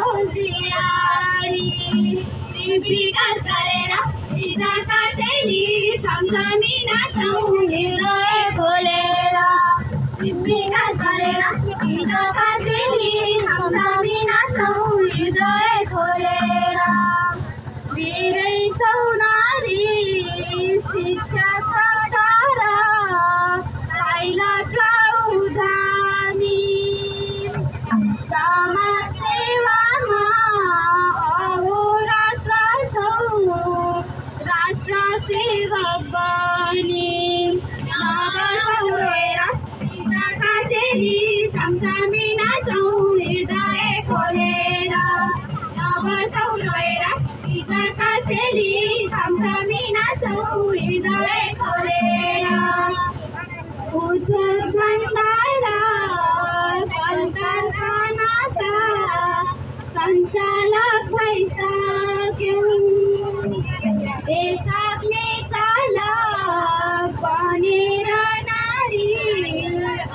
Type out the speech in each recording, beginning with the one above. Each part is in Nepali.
होशियारी विकास गरेर हिजोका चेली छमछमी नाचौँ हृदय खोलेर विकास गरेर हिजोका चेली छमछमी नाचौँ हृदय खोलेर धेरै छौ नारी शिक्षा सरकार पाइलाका उधानी समाज सेवामा अहोरात्र छौ राष्ट्र सेवक बनी नबसौरेर हिजोका चेली छमछमी नाचौँ हृदय खोलेर नबसौरेर हिजोका चेली छमछमी नाचौँ हृदय खोलेर उद्योग भण्डार कलकारखानाका सञ्चालक भइसक्यौँ देशमै चालक बनेर नारी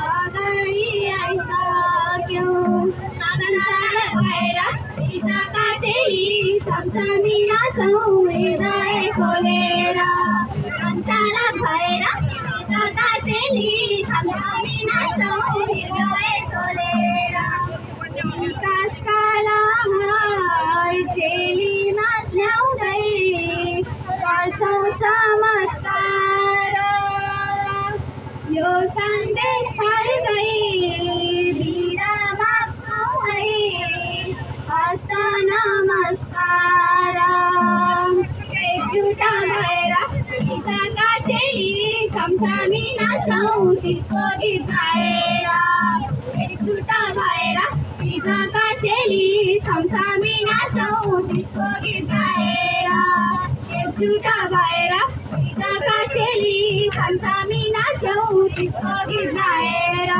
अगाडि आइसक्यौँ सञ्चालक भएर हिजोका चेली छमछमी नाचौँ हृदय खोलेर सञ्चालक भएर हिजोका चेली छमछमी नाचौँ हृदय खोलेर विकासका लहर चेलीमा ल्याउँदै गर्छौँ चमत्कार यो सन्देश छर्दै बिदा माग्छौँ है हस्त नमस्कार एकजुट भएर हिजोका चेली छमछमी नाचौँ त्यसको गीत गाएर एकजुट भएर हिजोका चेली छमछमी नाचौँ त्यसको गीत गाएर एकजुट भएर हिजोका चेली छमछमी नाचौँ त्यसको गीत गाएर